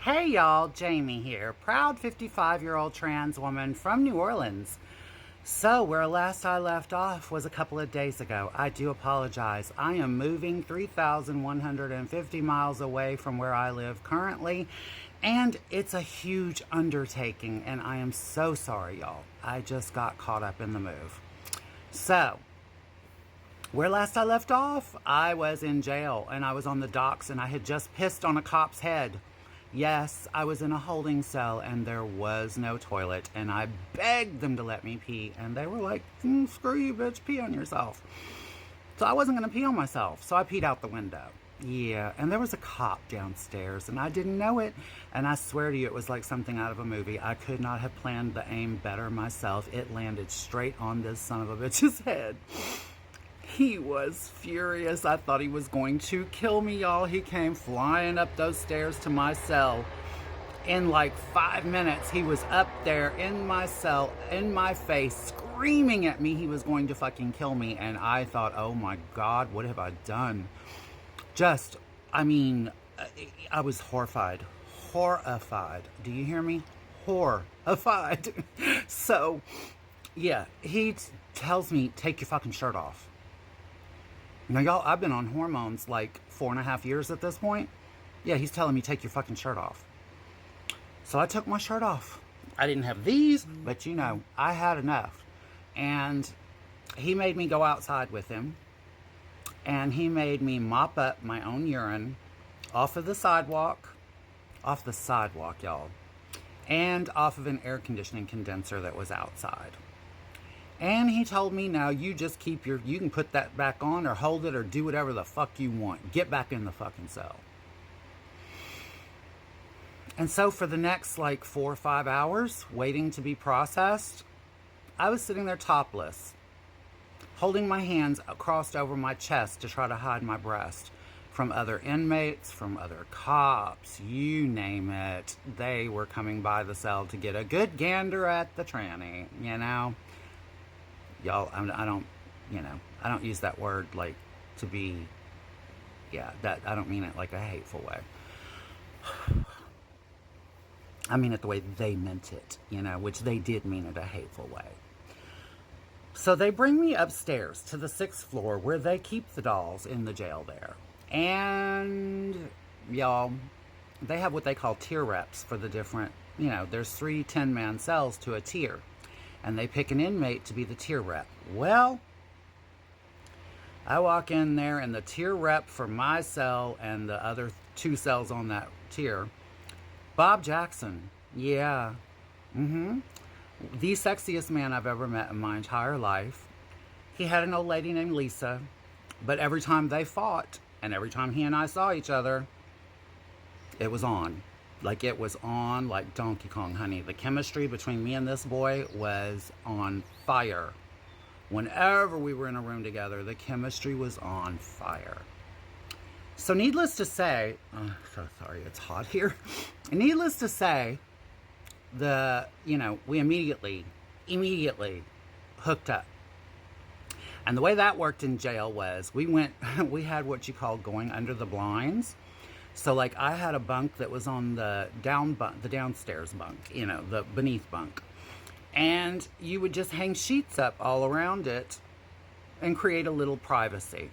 Hey y'all, Jamie here, proud 55-year-old trans woman from New Orleans. So, where last I left off was a couple of days ago. I do apologize. I am moving 3,150 miles away from where I live currently, and it's a huge undertaking, and I am so sorry, y'all. I just got caught up in the move. So, where last I left off, I was in jail and I was on the docks and I had just pissed on a cop's head. Yes, I was in a holding cell and there was no toilet, and I begged them to let me pee, and they were like, screw you, bitch, pee on yourself. So I wasn't going to pee on myself, so I peed out the window. Yeah, and there was a cop downstairs and I didn't know it, and I swear to you it was like something out of a movie. I could not have planned the aim better myself. It landed straight on this son of a bitch's head. He was furious. I thought he was going to kill me, y'all. He came flying up those stairs to my cell. In like 5 minutes, he was up there in my cell, in my face, screaming at me he was going to fucking kill me. And I thought, oh my God, what have I done? I was horrified. Horrified. Do you hear me? Horrified. So, yeah, he tells me, take your fucking shirt off. Now, y'all, I've been on hormones like 4.5 years at this point. Yeah, he's telling me, take your fucking shirt off. So I took my shirt off. I didn't have these, but you know, I had enough. And he made me go outside with him. And he made me mop up my own urine off of the sidewalk. Off the sidewalk, y'all. And off of an air conditioning condenser that was outside. And he told me, now you just you can put that back on or hold it or do whatever the fuck you want. Get back in the fucking cell. And so for the next like 4 or 5 hours, waiting to be processed, I was sitting there topless, holding my hands crossed over my chest to try to hide my breast from other inmates, from other cops, you name it. They were coming by the cell to get a good gander at the tranny, you know? Y'all, I don't use that word like to be, I don't mean it like a hateful way. I mean it the way they meant it, which they did mean it a hateful way. So they bring me upstairs to the 6th floor where they keep the dolls in the jail there. And, y'all, they have what they call tier reps for the different, there's 3 10-man cells to a tier. And they pick an inmate to be the tier rep. Well, I walk in there and the tier rep for my cell and the other 2 cells on that tier, Bob Jackson. Yeah. The sexiest man I've ever met in my entire life. He had an old lady named Lisa, but every time they fought and every time he and I saw each other, it was on. Like it was on like Donkey Kong, honey. The chemistry between me and this boy was on fire. Whenever we were in a room together, the chemistry was on fire. So needless to say, so sorry, it's hot here. Needless to say, we immediately hooked up. And the way that worked in jail was we had what you call going under the blinds. So, like, I had a bunk that was on the downstairs bunk, the beneath bunk. And you would just hang sheets up all around it and create a little privacy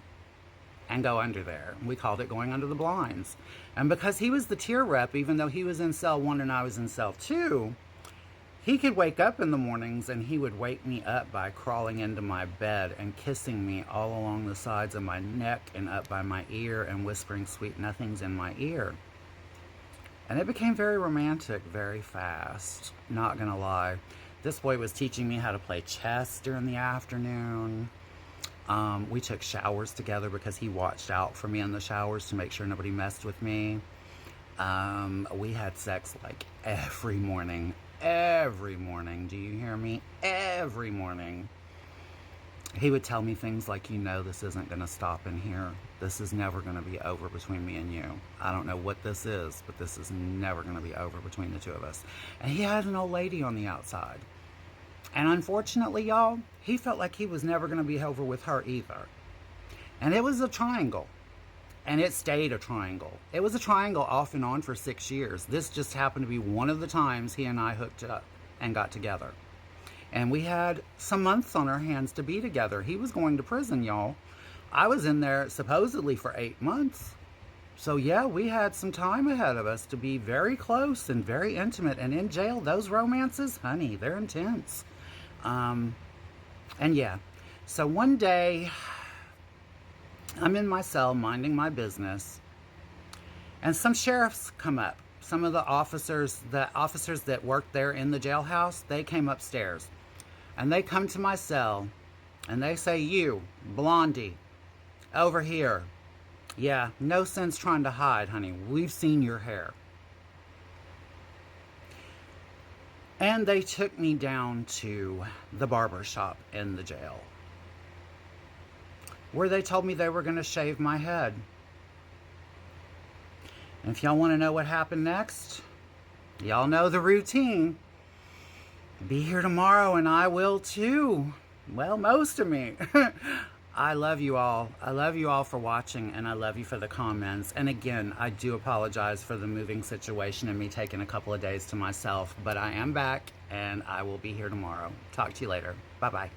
and go under there. We called it going under the blinds. And because he was the tier rep, even though he was in cell 1 and I was in cell 2, he could wake up in the mornings and he would wake me up by crawling into my bed and kissing me all along the sides of my neck and up by my ear and whispering sweet nothings in my ear. And it became very romantic very fast, not gonna lie. This boy was teaching me how to play chess during the afternoon. We took showers together because he watched out for me in the showers to make sure nobody messed with me. We had sex like every morning. Every morning, do you hear me? Every morning. He would tell me things like, this isn't going to stop in here. This is never going to be over between me and you. I don't know what this is, but this is never going to be over between the 2 of us. And he had an old lady on the outside. And unfortunately, y'all, he felt like he was never going to be over with her either. And it was a triangle. And it stayed a triangle. It was a triangle off and on for 6 years. This just happened to be one of the times he and I hooked up and got together. And we had some months on our hands to be together. He was going to prison, y'all. I was in there supposedly for 8 months. So yeah, we had some time ahead of us to be very close and very intimate. And in jail, those romances, honey, they're intense. And yeah, so one day I'm in my cell minding my business, and some sheriffs come up. Some of the officers that worked there in the jailhouse, they came upstairs. And they come to my cell, and they say, "You, Blondie, over here. Yeah, no sense trying to hide, honey. We've seen your hair." And they took me down to the barber shop in the jail, where they told me they were going to shave my head. And if y'all want to know what happened next, y'all know the routine. Be here tomorrow and I will too. Well, most of me. I love you all. I love you all for watching, and I love you for the comments. And again, I do apologize for the moving situation and me taking a couple of days to myself, but I am back and I will be here tomorrow. Talk to you later. Bye-bye.